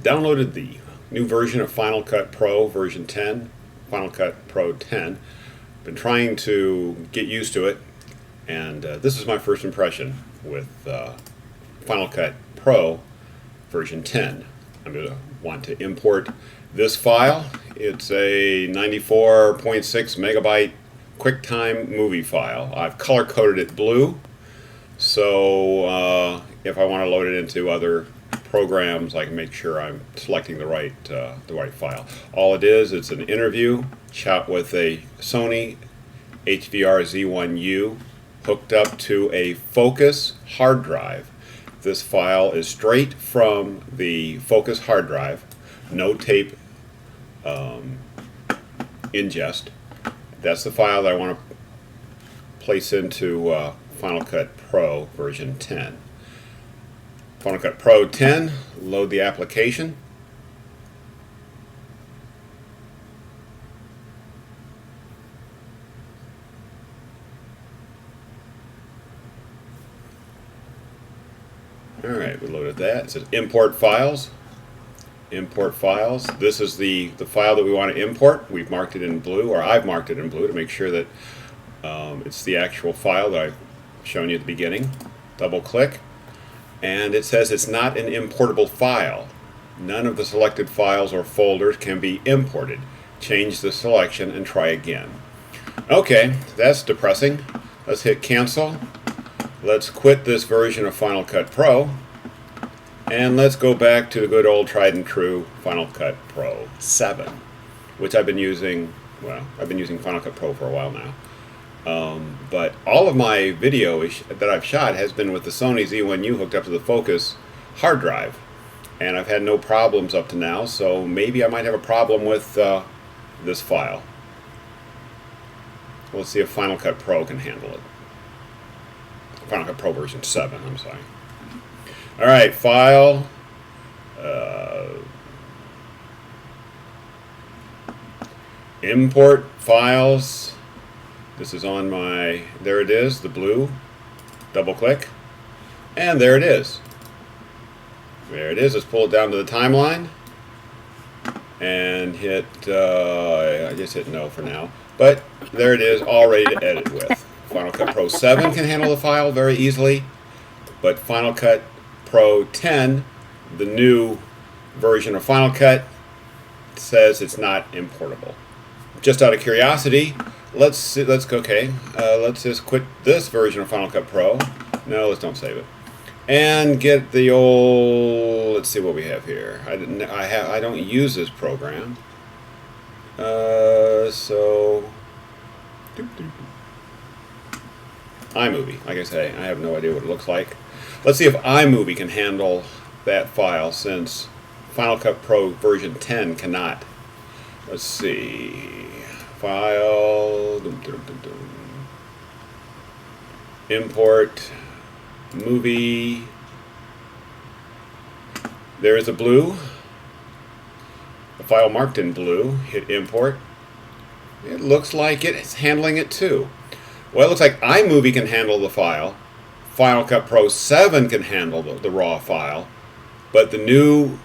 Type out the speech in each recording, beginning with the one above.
downloaded the new version of Final Cut Pro version 10, Final Cut Pro 10. Been trying to get used to it, and this is my first impression with Final Cut Pro version 10. I'm going to want to import this file. It's a 94.6 megabyte QuickTime movie file. I've color coded it blue, so if I want to load it into other programs, I can make sure I'm selecting the right file. All it is, it's an interview shot with a Sony HDR Z1U hooked up to a Focus hard drive. This file is straight from the Focus hard drive, no tape ingest. That's the file that I want to place into Final Cut Pro version 10. Final Cut Pro 10, load the application. Alright, we loaded that. It says import files. Import files. This is the file that we want to import. We've marked it in blue, or I've marked it in blue to make sure that it's the actual file that I've shown you at the beginning. Double click, and it says it's not an importable file. None of the selected files or folders can be imported. Change the selection and try again. Okay, that's depressing. Let's hit cancel. Let's quit this version of Final Cut Pro, and let's go back to the good old tried and true Final Cut Pro 7, which I've been using. Well, I've been using Final Cut Pro for a while now, but all of my video that I've shot has been with the Sony Z1U hooked up to the Focus hard drive, and I've had no problems up to now, so maybe I might have a problem with this file. Let's see if Final Cut Pro can handle it. Final Cut Pro version 7, I'm sorry. Alright, file. Import files. This is on my, there it is, the blue. Double click. And there it is. There it is. Let's pull it down to the timeline. And hit, I just hit no for now. But there it is, all ready to edit with. Final Cut Pro 7 can handle the file very easily, but Final Cut Pro 10, the new version of Final Cut, says it's not importable. Just out of curiosity, let's just quit this version of Final Cut Pro. No, let's don't save it, and get the old. Let's see what we have here. I don't use this program, so. iMovie. Like I say, I have no idea what it looks like. Let's see if iMovie can handle that file, since Final Cut Pro version 10 cannot. Let's see. File. Import. Movie. There's a blue. A file marked in blue. Hit import. It looks like it's handling it too. Well, it looks like iMovie can handle the file. Final Cut Pro 7 can handle the raw file. But the new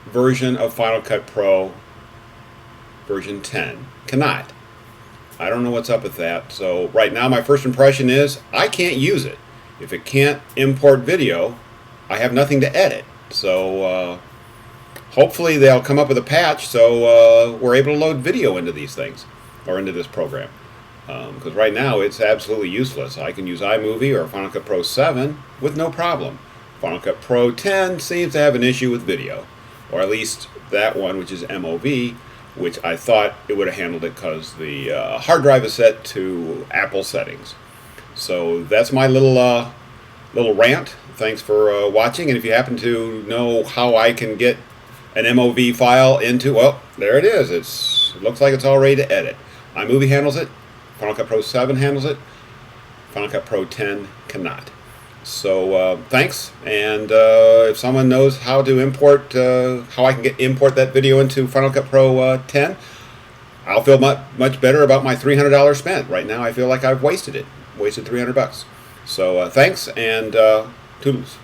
version of Final Cut Pro version 10 cannot. I don't know what's up with that. So right now my first impression is I can't use it. If it can't import video, I have nothing to edit. So hopefully they'll come up with a patch so we're able to load video into these things, or into this program. Because right now it's absolutely useless. I can use iMovie or Final Cut Pro 7 with no problem. Final Cut Pro 10 seems to have an issue with video, or at least that one, which is MOV, which I thought it would have handled it because the hard drive is set to Apple settings. So that's my little rant. Thanks for watching, and if you happen to know how I can get an MOV file into, well, there it is. It looks like it's all ready to edit. iMovie handles it. Final Cut Pro 7 handles it. Final Cut Pro 10 cannot. So thanks, and if someone knows how to import, how I can import that video into Final Cut Pro 10, I'll feel much better about my $300 spent. Right now I feel like I've wasted $300. So thanks, and toodles.